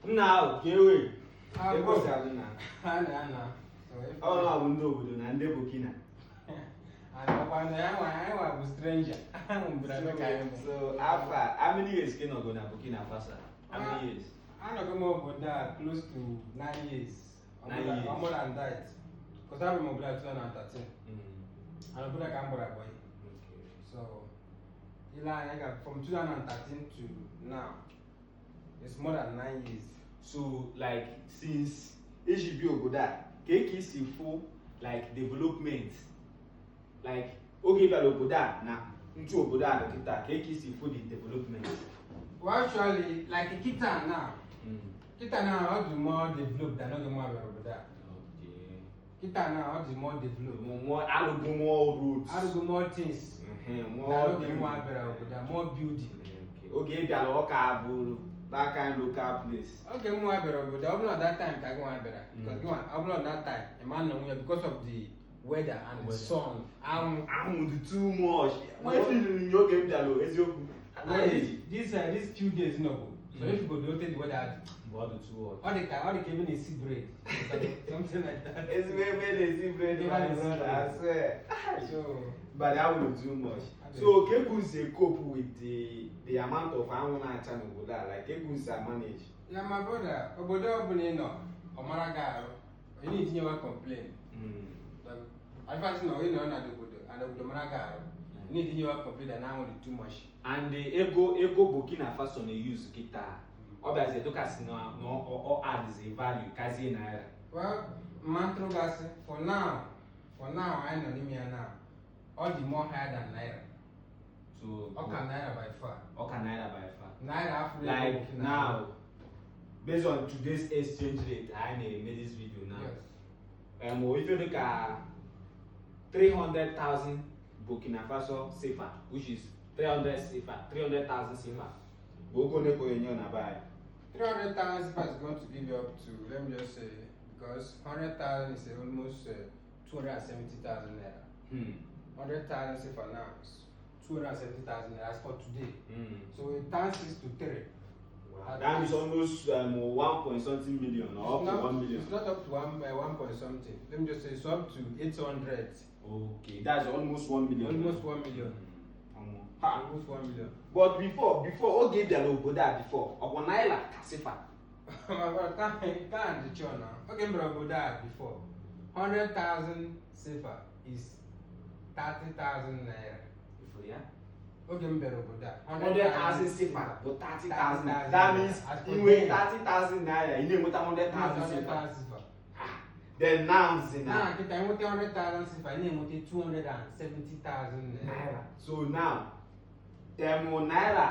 Now, Kewe. Oh, no, window and Burkina. I was stranger. So, after how many years can I go to Burkina Faso? How many years? I don't know about that, close to 9 years. 9 years. Or more than that. Because I remember 2013. And I'm like I'm boy. So, from 2013 to now, it's more than 9 years. So, like, since HB Oboda, Keki Sifu, like, development, like, okay, Oboda, now, into Oboda, Keki Sifu, the development. Well, actually, like a guitar now. Guitar now, how do more develop than not the more Oboda? Okay. Guitar now, how do more develop? More, I'll go more roads. I'll go more things. More building. Okay, they are local, that kind of local place. Okay, more but not that time. I go better because not that time. A man because of the weather and the sun. I'm too much. My feeling in your game, Dalo, is your. These few days, no. So if you go to the weather, what the two all the cabin is sea bread, something like that. It's very sea bread, I swear. So, but that would too much. So, Kekunse cope with the amount of animal channel like Kekunse manage. Yeah, my brother, Obodo Bunino, Omaraga, you need to never complain. I first know you know not the Obodo and Omaraga. You need to never complain and now too much. And the Ego Burkina Faso they use guitar. Obviously, to casino or add the value, Kazi Naira. Well, Mantrogas, for now, I know him now. All the more higher than Naira. So, Naira by far. Naira by far. Naira like now, based on today's exchange rate, I made this video now. Yes. If you look at 300,000 Burkina Faso CFA, which is 300,000 CFA. We're going to go in and buy. 300,000 CFA is going to give you up to, let me just say, because 100,000 is almost 270,000 naira. 100,000 CFA now is 270,000 naira as for today. So it turns 6 to 3. Wow. That is almost 1 point something million or up to 1 million. It's not up to 1 point something. Let me just say it's up to 800. Okay, that's almost 1 million. Almost 1 million. Almost 1 million. But before, who gave their logo that before? Upon Naira Kasifa. Can't the chona. Okay, bro, that before. 100,000 CFA is 30,000 naira. Before, yeah? Okay, bro, that. 100,000 CFA, but 30,000. That means you wait 30,000 naira, you need 100,000 CFA. Then now, now, if I want 100,000 CFA, I need 270,000 naira. So now, Naira,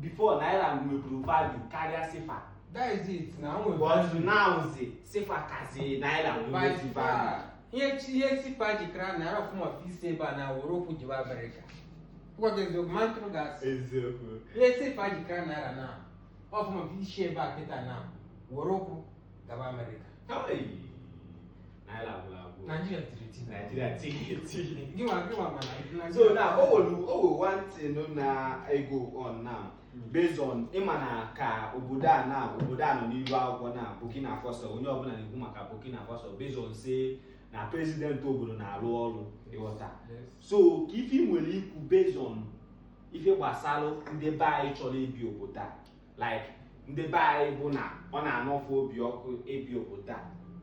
before Naira will provide the carrier CFA. That is it. Now, but now, CFA kasi Naira will by far. Here, CFA, the crown, Naira from a fee saver now, or Roku Jiva America. What is the mantra gas? Exactly. Let's say, Faji crown Naira now. Or from a fee saver now, Woroku, Gava America. Hey, Naira Nigeria Give one, man. So now, one thing I go on now, based on Imana ka Oboda now, Oboda no ni na Burkina Faso, onye obula na ibu maka Burkina Faso, based on say na president obodo na alu olu the water. So if him will ikwu based on if you gbasalo ndị ba chọrọ ebi obodo, like ndị ba bụ na ọ na-anọfu obi ọkụ ebi obodo, ka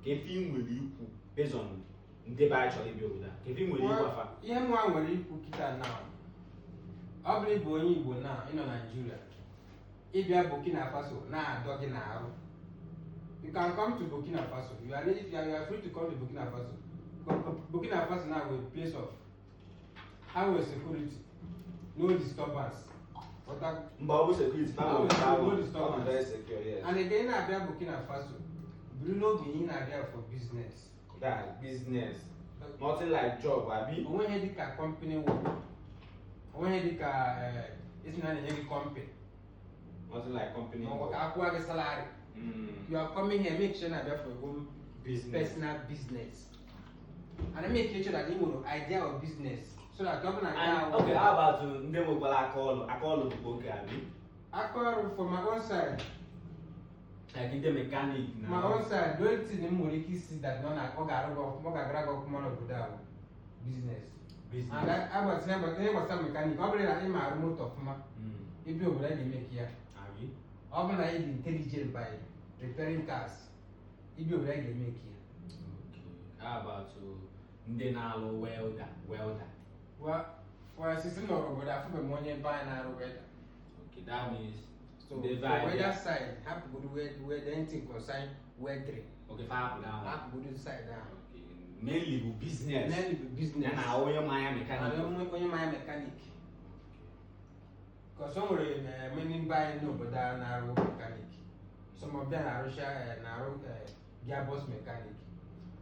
if him will ikwu based on ndị ba chọrọ ebi obodo, ka if him will ikwu afa. Ihe nwa nwere ikwu kita now. Ọ bụrụ ịbụ onye Igbo na ịnọ Nigeria, ịbịa Burkina Faso na-adọ gị n'arụ. You can come to Burkina Faso. You are free to come to Burkina Faso. Burkina Faso now is a place of highway security, no disturbance. No disturbance. Very secure, yes. And again, I be Burkina Faso. Bruno being there for business. That business, nothing like job. Abi. When you make a company work, when you make it's not a company. Nothing like company. No, I salary. You are coming here, make sure that you have your own personal business. And I make sure that you know idea of business. So that government okay, how about them I call the book, Abi? I call from my own side. like ndị mechanic na ma outside the only thing nwere ike isi that ọ ga-agara gị ọkụma n'obodo a bụ business. And agbatinye gbasara mekanik ọ bụrụ na ị ma arụ moto ọfụma ibi obodo a ga-eme ka ya ọ bụrụ na ị dị intelligent by repairing cars ibi obodo a ga-eme ka ya. How about ndị na-alụ welder? For sisi n'obodo afụbeghị m onye ebe anyị na-arụ welder. Okay, that means so for welder side hapụgodo welder anything concern welding. Okay, hapụgodo side ahụ. Mainly bụ business. Na onye mmanya mechanic. Because o nwere many mba anyị n'obodo a na-arụ mechanic. Some of them na-arụ gearbox mechanic.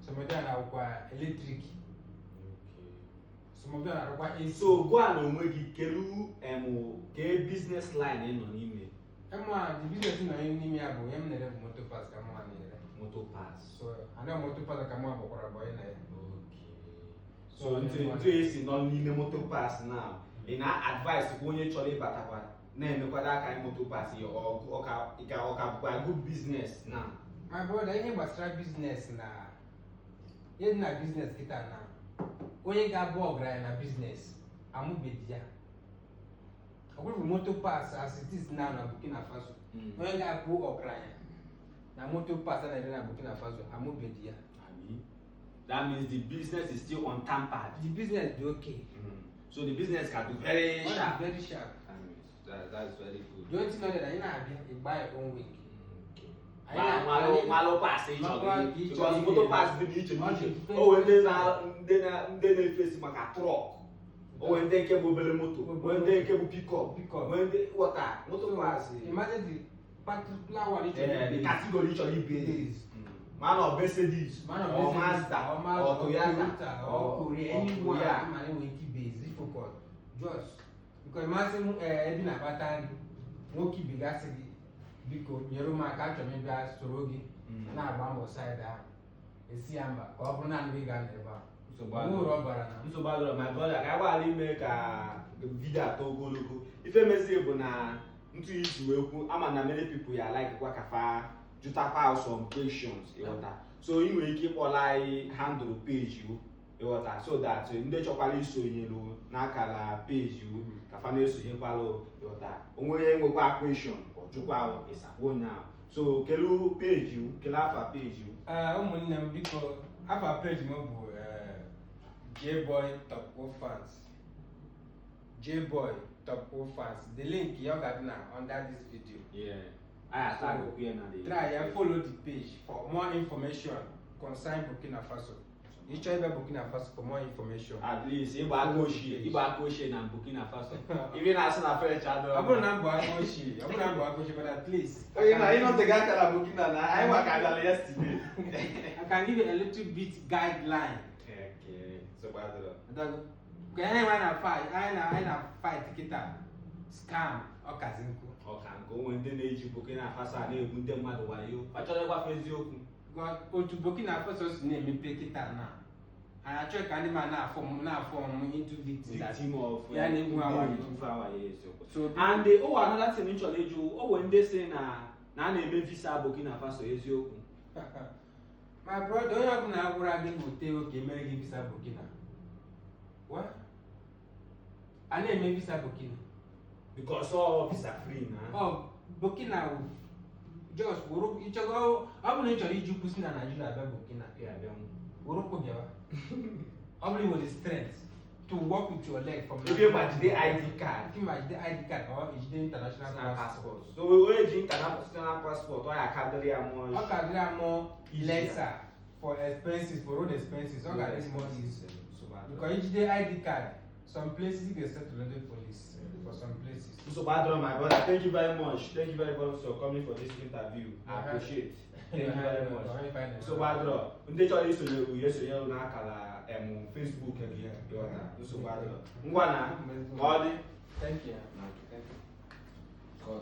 Some of them na-arụkwa electric. Some of them na-arụkwa AC. So gwa na onwe gị ke business line ị nọ n'ime. The business nọ n'ime ya bụ m na-ere motor parts ka m na-ere. Motor parts. So ana motor parts ka m bụkwara bụ na ya. So ntu esi nọ n'ime motor parts now. Ị na-advise onye chọrọ ịbatakwa na-emekwada aka motor parts ọ ka bụkwa good business now. My brother, ihe gbasara business na ihe dị na business kịta na onye ga-abụ ọgaranya na business amụbeghị ya. Ọ bụrụ motor parts as it is now na Burkina Faso. Onye ga-abụ ọgaranya na motor parts na-ere na Burkina Faso amụbeghị ya. That means the business is still untampered. The business is okay. So the business can be very sharp. Very sharp. That's very good. The only thing that you know buy your own wig. Malo pass each other because motor pass dị iche iche. O ndị na-efesi maka truck. O ndị nke bụ obere moto. O ndị nke bụ pick-up. O ndị water motor pass. Imagine the particular one the category each other man of Mercedes, or Mazda, or Toyota, or Korea, anyone man will keep base if focus. Just because imagine ebi na battery, no keep big acid because you ma catch me gas sorogi na agba mo side ah. Esi amba, ko ọbụrụ na ndị ga neba. So bad my brother, ka gba ali me ka video atọ ogologo. Ife mezi bụ na ntu isi wee kwu ama na many people ya like kwa kafa juta file some questions so you nwere ike ịkpọla anyị handle page you so that ndị chọkwara isonyelu n'akara page you ka fa na-esonyekwala onwe nwekwa question ọjụkwa ịsakwa onye ahụ so kelu page you kelu afa page you ụmụnne m biko afa page m bụ J-Boy Top O Fans. J-Boy Top O Fans. The link you got now under this video. Yeah. Try and follow the page for more information concerning Burkina Faso. You try about Burkina Faso for more information. At least Igbo Akoshi na Burkina Faso. Even as an French channel. I'm not Akoshi, but at least. You know the guy that Burkina na. I work at yesterday. I can give you a little bit guideline. Okay. So bad. I fight kita scam or kazinku. Onwe ndị na-eji Burkina Faso a na-egbu ndị mmadụ wayo achọrọ ịgwafe eziokwu otu Burkina Faso si na-emepe kịta na anyị achọghị ka ndị ma na-afọ into victim of ya na-egbu awayo so and another thing chọrọ ịjụ onwe ndị si na a na-eme visa Burkina Faso eziokwu my brother onye ọbụla agwụra gị gote oke emere gị visa Burkina a na-eme visa Burkina because all visa free na. Burkina just woro ichogo abụna ịchọrọ iji kwụsị na Nigeria abịa Burkina woro kwụbịawa obviously with the strength to work with your leg from if you match the ID card or ejide international passport so we use international passport or akadiri amọ lesser for expenses for road expenses all that is more easy because ejide ID card some places you get settled under police for some places. So Badro, my brother, thank you very much. Thank you very much for coming for this interview. I appreciate. Thank you very much. So Badro, ndị chọrọ isonye n'akara Facebook again. So Badro, ngwa na ọ dị. Thank you.